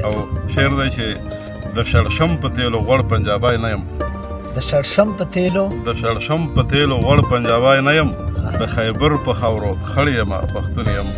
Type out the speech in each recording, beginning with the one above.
او شعر دی چې د شړشم په تیلو غوړ پنجابی نه یم د شړشم په تیلو غوړ پنجابی نه یم د خیبر په خاورو خړ یمه پښتون یم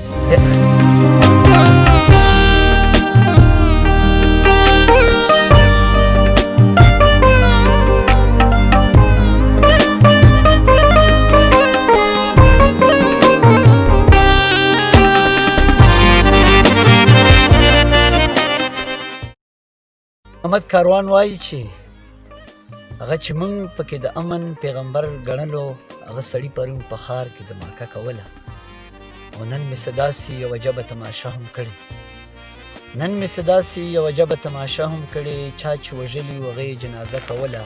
محمد کاروان وایي چې هغه چې موږ پکې د امن پیغمبر ګڼلو هغه سړي پرون په ښار کې د ماکه کوله او نن مې څه داسې یوه جبه تماشه هم کړې چا چې وژلي و هغه یې جنازه کوله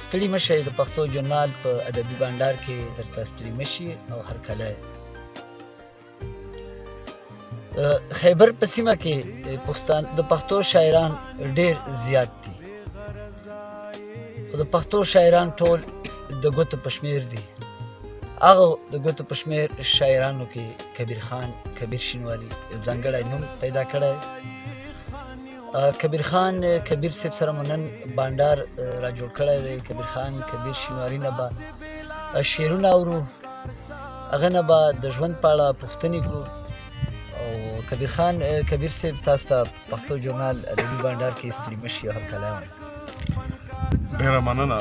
ستړي مه شئ د پښتو ژورنال په ادبي بانډار کې درته ستړي مه شي او هرکله خیبر په سیمه کې د پښتو شاعران ډېر زیات دي خو د پښتو شاعران ټول د ګوتو په شمېر دي هغه د ګوتو په شمېر شاعرانو کې کبیر خان کبیر شینواري یو ځانګړی نوم پیدا کړی کبیر خان کبیر صاحب سره مو نن بانډار را جوړ کړی دی کبیر خان کبیر شینواري نه به شعرونه اورو هغه نه به د ژوند په اړه پوښتنې کړو او کبیر خان کبیر صاحب تاسو ته پښتو ژورنال ادبي بانډار کې ستړي مه شي هرکلی وایم ډېره مننه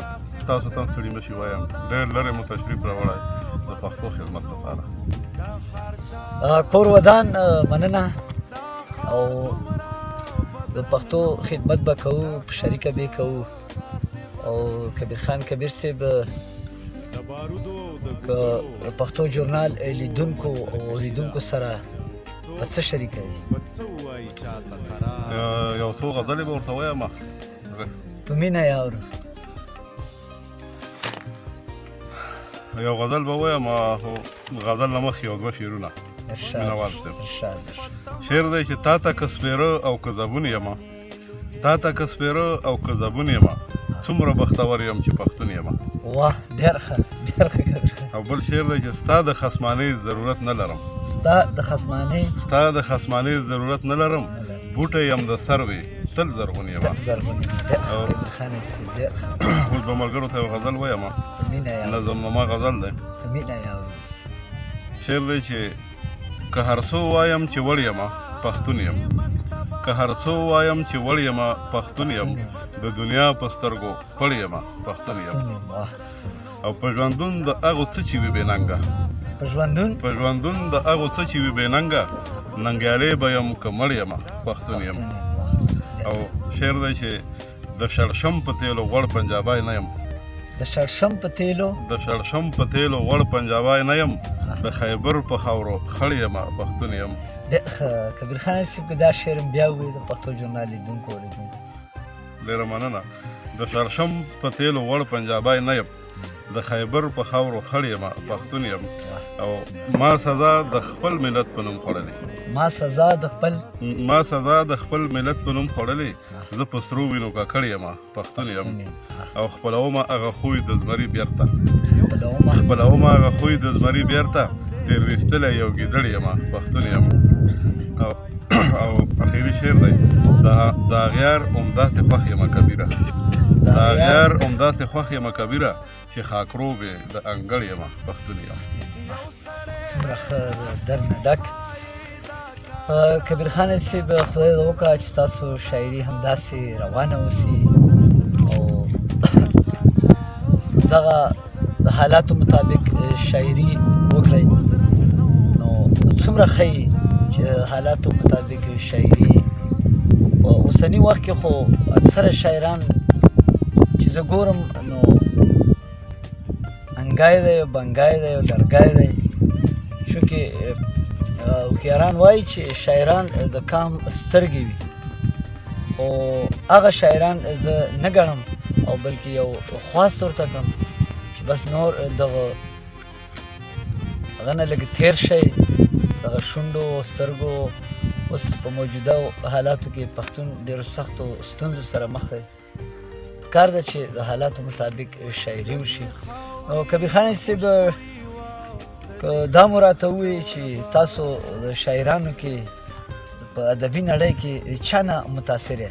تاسو ته هم ستړي مه شي وایم ډېر لرې مو تشریف راوړی د پښتو خدمت لپاره کور ودان مننه او د پښتو خدمت به کوو په شریکه به کوو او کبیر خان کبیر صاحب که د پښتو ژورنال لیدونکو او اوریدونکو سره په څه شریکه وي یو څو غزلې به ورته وایم په مینه یې اورو یو غزل به وایم خو غزل نه مخکې یو دوه شعرونه مینهوال صاحب شعر دی چې تا ته که سپېره او که زبون یمه څومره بختور یم چې پښتون یمه واه ډېر ښه او بل شعر دی چې ستا د خصمانۍ ضرورت نه لرم بوټی یم د سروې تل زرغون یمه اوس به ملګرو ته یو غزل وایم نظمنامه غزل دی شعر دی چې که هر څو وایم چې وړ یمه پښتون یم د دنیا په سترګو پړ یمه پښتون یم او په ژوندون د هغو څه چې وي بې ننګه ننګیالی به یم که مړ یمه پښتون یم او شعر دی چې د شړشم په تیلو غوړ پنجابی نه یم د خیبر په خاورو خړ یمه پښتون یم کبیر خان صاحب که دا شعر بیا ووایي د پښتو ژورنال لیدونکو اوریدونکو ډېره مننه د شړشم په تیلو غوړ پنجابی نه یم د خیبر په خاورو خړ یمه پښتون یم او ما سزا د خپل ملت په نوم خوړلې زه په سرو وینو ککړ یمه پښتون یم او خپلومه هغه خوی د زمري بیرته تېر ویستلی یو ګیدړ یمه پښتون یم او اخري شعر دی د اغیار عمداسې خوښ یمه کبیره چې خاکروب یې د انګړ یمه پښتون یم څومره ښه درد نه ډک کبیر خان صاحب خدای دې وکړه چې ستاسو شاعري همداسې روانه اوسي او دغه د حالاتو مطابق شاعري وکړئ نو څومره ښه چې حالاتو مطابق شاعري په اوسني وخت کې خو اکثره شاعران چې زه ګورم نو انګای دی او بنګای دی او لرګای دی چونکې هوښیاران وایي چې شاعران د کام سترګې وي خو هغه شاعران زه نه ګڼم او بلکې یو خواست ورته کړم چې بس نور دغه هغه نه لږ تېر شئ دغه شونډو سترګو اوس په موجوده حالاتو کې پښتون ډېرو سختو ستونزو سره مخ دی پکار ده چې د حالاتو مطابق شاعري وشي او کبیر خان صاحب دا مو راته ووایي چې تاسو د شاعرانو کې د په ادبي نړۍ کې چا نه متاثر یې؟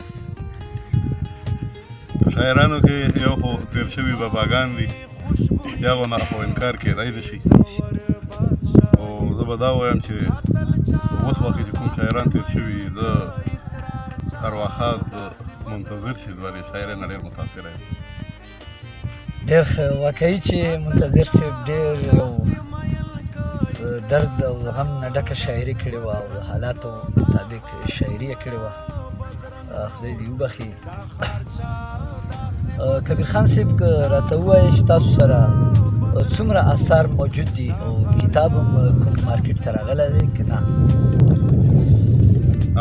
شاعرانو کې یو خو تیر شوي باباګان دي چې هغو نه خو انکار کېدی نه شي او زه به دا وایم چې اوس وخت کې چې کوم شاعران تیر شوي د ارواښاد منتظر شیدولي شاعر یې نه ډېر متاثره یم. ډېر ښه، واقعي چې منتظر صاحب ډېر یو درد او غم نه ډکه شاعري کړې وه او د حالاتو مطابق شاعري یې کړې وه. خدای دې وبخي. کبیر خان صاحب که راته ووایې چې تاسو سره څومره اثار موجود دي او کتاب هم کوم مارکیټ ته راغلی دی که نه؟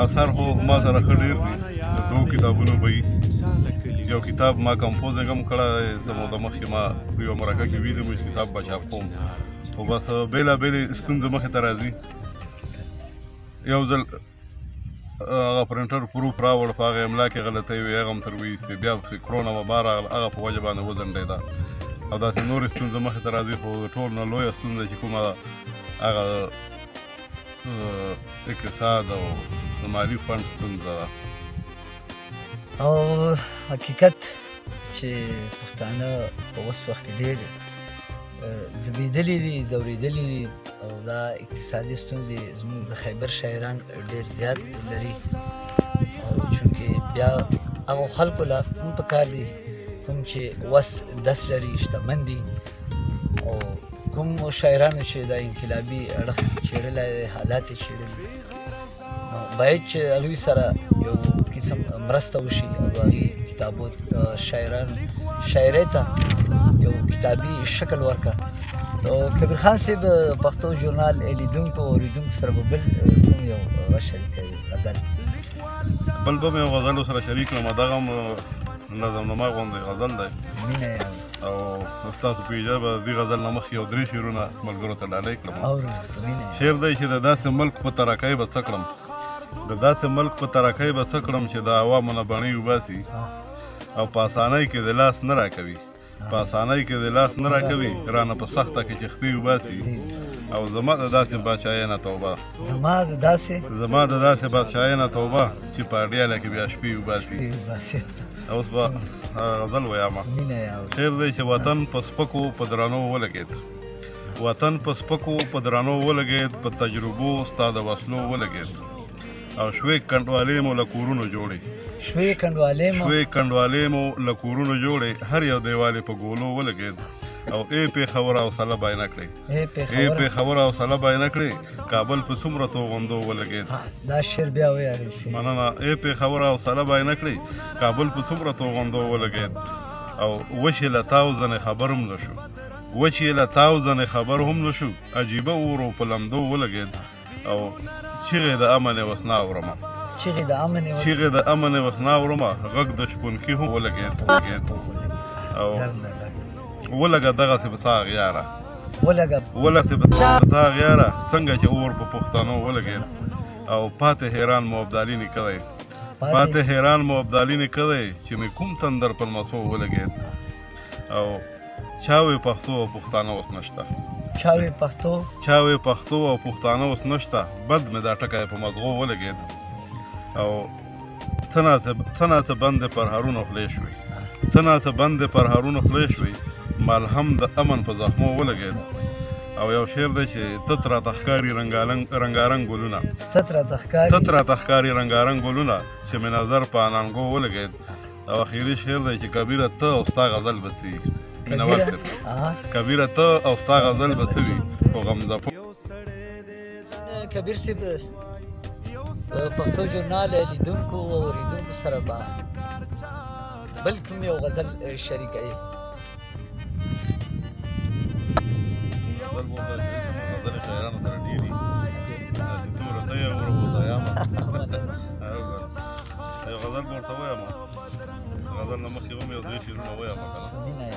اثار خو ما سره ښه ډېر دي، د 2 کتابونو به وي. یو کتاب ما کمپوزینګ هم کړی د موده مخکې ما په یوه مرکه کې ویلي وو چې کتاب به چاپ کوم، خو بس بېلابېلې ستونزې مخې ته راځي. یو ځل هغه پرنټر پروف راوړ، په هغه املا کې غلطۍ وې، هغه هم تر ویستې، بیا پسې کرونا وبا راغله، هغه په وجه باندې وځنډېده او داسې نورې ستونزې مخې ته راځي. خو د ټول نه لویه ستونزه چې کومه ده هغه اقتصاد او د مالي فنډ ستونزه ده. او حقیقت چې پښتانه په اوس وخت کې ډېر زبېدلي دي، ځورېدلي دي او دا اقتصادي ستونزې زموږ د خیبر شاعران ډېر زیات لري. او چونکې بیا هغو خلکو له هم پکار دي کوم چې وس دس لري، شتمن دي، او کوم شاعرانو چې دا انقلابي اړخ څېړلی دی، حالات یې څېړلي، نو باید چې هغوی سره یو قسم مرسته وشي او د هغې کتابو شاعرۍ ته یو کتابي شکل ورکړه. نو کبیر خان صاحب پښتو ژورنال لیدونکو او اورېدونکو سره به بل کوم یو شریکوي غزل؟ بل به مې یو غزل ورسره شریک کړم، دغه هم نظمنامه غوندې غزل دی مینه او ستاسو په اجازه به د دې غزل نه مخکې یو 3 شعرونه ملګرو ته ډالۍ کړم. شعر دی چې د داسې ملک په ترقۍ به څه کړم، د داسې ملک په ترقۍ به څه کړم چې د عوامو نه بڼې وباسي او په اسانۍ کې د لاس نه راکوي، په اسانۍ کې د لاس نه راکوي، رانه په سخته کې چې خپې وباسي او زما د داسې بادشاهۍ نه توبه، زما د داسې بادشاهۍ نه توبه چې په اډیاله کې بیا شپې وباسي. اوس به غزل ویایم. شعر دی چې وطن په سپکو په درنو ولګېد، وطن په سپکو په درنو ولګېد، په تجربو ستا د وسلو ولګېد او شوې کنډوالې مو له کورونو جوړې، شوې کنډوالې مو له کورونو جوړې، هر یو دیوالې په ګولو ولګېد او ای پېښور حوصله باینه کړې، ای پېښور حوصله باینه کړې، کابل په څومره توغندو ولګېد. دا شعر بیا ویاړئ. مننه. ای پېښور حوصله باینه کړې، کابل په څومره توغندو ولګېد او وچې له تاو ځنې خبر هم نه شو، وچې له تاو ځنې خبر هم نه شو، عجیبه اورو په لمدو ولګېد او چیغې د امن وسنا اورمه، چیغې د امن وسنا اورمه، غږ د شپونکي هم ولګېد او ولګه دغسې په تا غیاره، ولګه په تا غیاره، څنګه چې اور په پښتنو ولګېد او پاتې حیران مو ابدالي نیکه دی، پاتې حیران مو ابدالي نیکه دی چې مې کوم تندر په لمسو ولګېد او چاوې پښتو او پښتانه اوس نشته، چاوې پښتو او پښتانه اوس نشته، بد مې دا ټکی په مغزو ولګېد او څه ناڅه بندې پر هرونو خولې شوې، څه ناڅه بندې پر هرونو خولې شوې، مالهم د امن په زخمو ولګېد او یو شعر دی چې تت راته ښکاري رنګارنګ ګلونه، تت راته ښکاري رنګارنګ ګلونه چې مې نظر په انانګو ولګېد او اخري شعر دی چې کبیره ته او ستا غزل به څه وي، مینهوال صاحب، کبیره ته او ستا غزل به څه وي خو غمزه کبیر صاحب پښتو ژورنال لیدونکو او اورېدونکو سره به بل کوم یو غزل شریکوي؟ غزل شاعرانو سره ډېر دي چې څومره ته یې وروبوځایم یو غزل به ورته ووایم، غزل نه مخکې به مې یو 2 شعرونه ووایم که نه.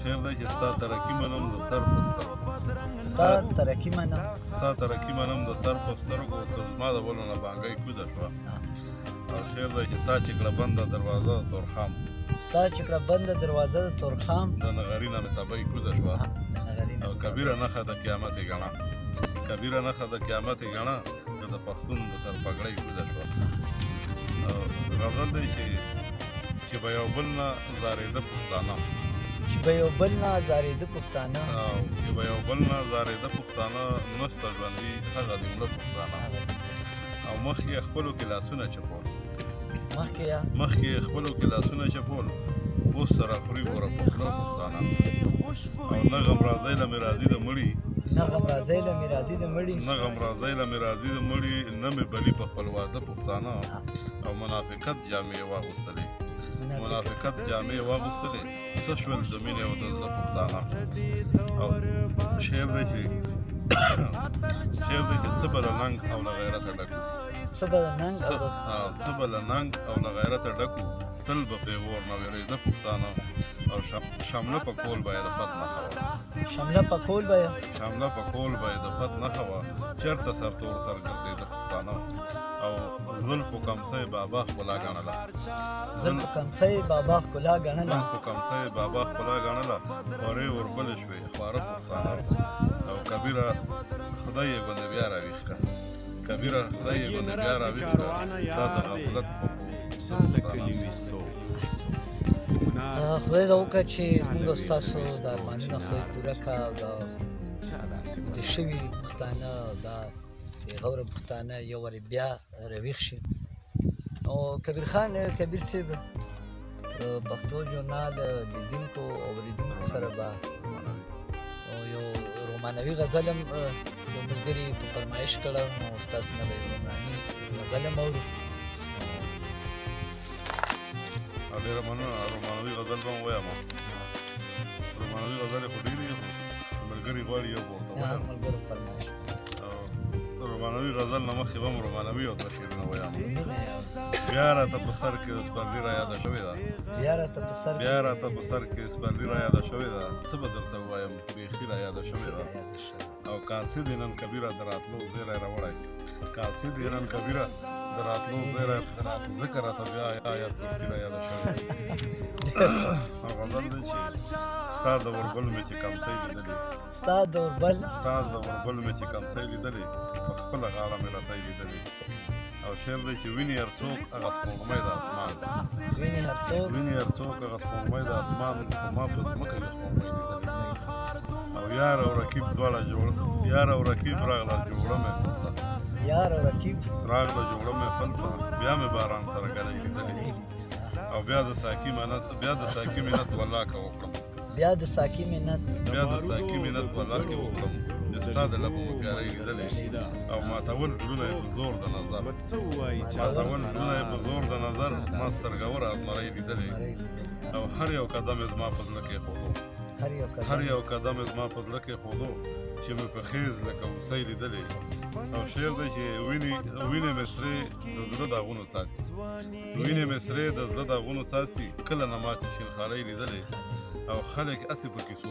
شعر دی چې ستا ترقي منم د سر په سترګو، ستا ترقي منم د سر په سترګو، که زما د بلو نه بانګۍ کوزه شوه او شعر دی چې ستا چې کړه بنده دروازه د تورخام، د نغري نه مې تبۍ کوزه شوه او کبیره نښه د قیامت یې ګڼه، کبیره نښه د قیامت یې ګڼه، د د پښتون د سر پګړۍ کوزه شوه. غزل دی چې به یو بل نه زارېده پښتانه، چې به یو بل نه زارېده پښتانه، چې به یو بل نه زارېده پښتانه، نسته ژوندي هغه د مړه پښتانه. او مخکې یې خپلو کې لاسونه چپول، مخکې یې خپلو کې لاسونه چپول، اوس سره خوري ګوره په خوله پښتانه. او نه غم راځی له مې راځي د مړي، نه غم راځی له مې راځي د مړي، نه غم راځی له مې راځي د مړي، نه مې بلي په خپل واده پښتانه. او منافقت جامې یې واغوستلې، منافقت جامې یې واغوستلې، څه شول د مینې او د زړه پښتانه. او شعر دی چې څه به له ننګ او له غیرته ډکو، څه به له ننګ او له غیرته ډکو، تل به پیغور نه وېرېده پښتانه. او شمله په کول به یې د فت نښه وه، شمله په کول به یې د فت نښه وه، چېرته سرتور سر ګرځېده پښتانه. او زلفو کمڅۍ بابا ښکلا ګڼله، زلفو کمڅۍ بابا ښکلا ګڼله، خورې وربلې شوې خواره پښتانه. او کبیره خدای یې ګوندې بیا راویښ کړه، دا د غفلت په خدای دا وکړه چې زموږ او ستاسو د ارمانونه خدای پوره کړه. او د شوي پښتانه او دا بېغوره پښتانه یو وارې بیا راویښ شي. او کبیر خان کبیر صاحب پښتو ژورنال لیدونکو او اوریدونکو سره به یو رومانوي غزل هم یو ملګري په فرمایش کړه، نو ستاسو نه به یو غزل هم اورو. ډېره مننه. رومانوي غزل به هم ووایم، رومانوي غزل یې خو ډېرې دي، خو ملګري غواړي یو به ورته ووایم. ملګرو فرمایش رومانوي غزل نه مخکې به هم رومانوي او تشعرونه ووایم. بیا راته په سر کې سپرلي را یاده شوې ده، بیا راته په سر کې سپرلي را یاده شوې ده، څه به درته ووایم بیخي را یاده شوې ده. او قاصد یې نن کبیره د راتلو زیری راوړی، قاصد یې نن کبیره د راتلو زیری ځکه راته بیا آیت کرسي را یاده شوې ده. او غزل دی چې ستا د وربل مې چې کمڅۍ لیدلې، ستا د وربل مې چې کمڅۍ لیدلې، په خپله غاړه مې رسۍ لیدلې. او شعر دی چې ویني هر څوک هغه سپوږمۍ د اسمان، ویني هر څوک هغه سپوږمۍ د اسمان، خو ما په ځمکه کې سپوږمۍ لیدلې. او یار او رقیب دواړه راغله جوړه مې خپلته، بیا مې باران سره ګلۍ لیدلې. او بیا د ساقي منت والله که وکړم، والله که وکړم، چې ستا د لبو مې پیالۍ لیدلې. او ماتول زړونه یې په زور د نظر، ما سترګوره ازمرۍ لیدلې. او هر یو قدم یې زما په زړه کېښودو، چې مې په خیز لکه هوسۍ لیدلې. او شعر دی چې وینې مې سرې د زړه داغونو څاڅي، کله نه ما چې شین خالۍ لیدلې. او خلک هسې په کیسو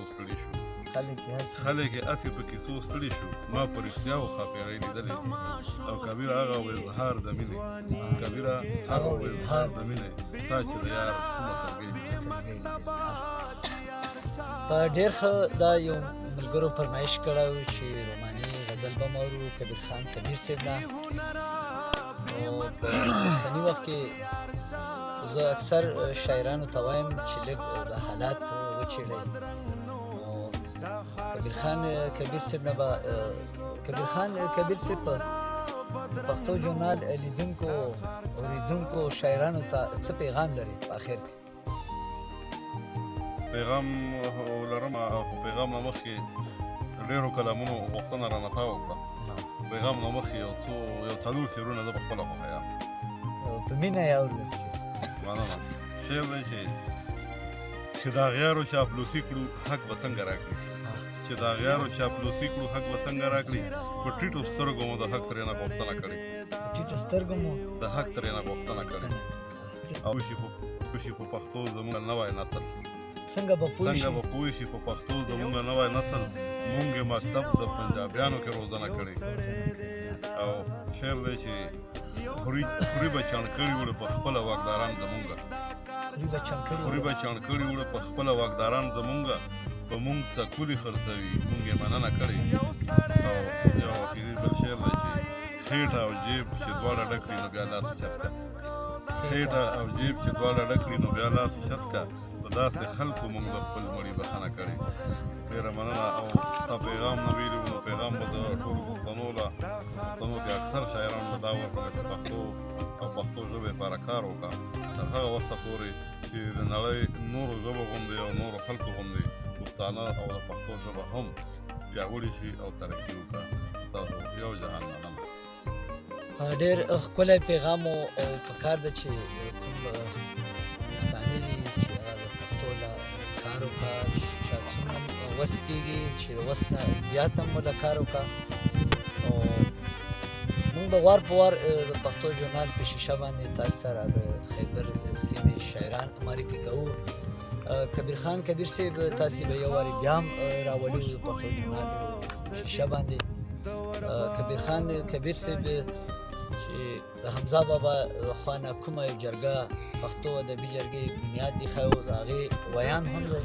ستړي شو، ما په رښتیاو ښاپېرۍ لیدلې. او کبیره هغه و اظهار د مینې، تا چې د یار کومه سلګۍ لیدلې. ډېر ښه. دا یو ملګرو فرمایش کړی و چې روماني غزل به م اورو کبیر خان کبیر صاحب نه. نو په اوسني وخت کې زه اکثر شاعرانو ته وایم چې لږ د حالات وڅېړئ. نو کبیر خان کبیر صاحب نه به کبیر صاحب په پښتو ژورنال لیدونکو اوریدونکو شاعرانو ته څه پیغام لري په اخر کې؟ پیغام لرم، خو پیغام نه مخکې ډېرو کلامونو غوښتنه رانه تا وکړه. پیغام نه مخکې یو څلور شعرونه زه په خپله خوښوم، په مینه یې اورو. مننه. شعر دی چې د اغیارو چاپلوسي کړو حق به څنګه راکړي، په ټیټو سترګو مو د حق ترېنه غوښتنه کړې. او وشي په پښتو زموږ نوی نسل، څنګه به پوه شي په پښتو زموږ نوی نسل، مونږ یې مکتب د پنجابیانو کې روزنه کړې. او شعر دی چې خوري به چاڼ کړي وړه په خپله واکداران زمونږه، په مونږ څکولي خرڅوي، مونږ یې مننه کړې. او یو اخري بل شعر دی چې خېټه او جیب چې دواړه ډک کړي نو بیا لاس اوچت کړه. خېټه او جیب چې دواړه ډک کړي نو بیا لاس اوچت کړه. په داسې خلکو موږ د خپل مړي بښنه کړې. ډېره مننه. او تا پیغام نه ویلي وو، نو پیغام به د ټولو پښتنو کې اکثر شاعرانو ته دا ورکړی چې پښتو او پښتو ژبې لپاره کار وکړه. تر هغه وخته پورې چې د نړۍ نورو ژبو غوندې او نورو خلکو غوندې پښتانه او د پښتو ژبه هم پیاوړې شي او ترقي وکړه. ستاسو یو جهان مننه. ډېر ښکلی پیغام و او پکار ده چې کوم پښتانه دي چې هغه د پښتو له کار وکړه، چې څومره وس کېږي چې د وس نه زیات هم له کار وکړه. او موږ به وار په وار د پښتو ژورنال په شیشه باندې تاسو سره د خیبر سیمې شاعران معرفي کوو. کبیر خان کبیر صاحب تاسې به یو وارې بیا هم راولو د پښتو ژورنال شیشه باندې. کبیر خان کبیر صاحب چې د حمزه بابا خوا نه کومه یو جرګه پښتو ادبي جرګې بنیاد ایښی و، د هغې ویان هم دی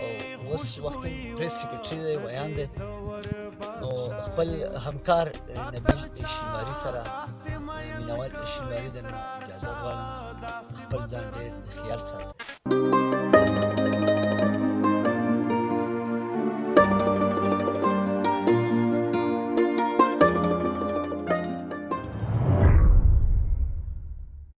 او اوس وخت پریس سیکرټري دی، ویان دی. نو خپل همکار نبیل شینواري سره مینوال شینواري درنه اجازه غواړم. خپل ځان ډېر خیال ساتئ.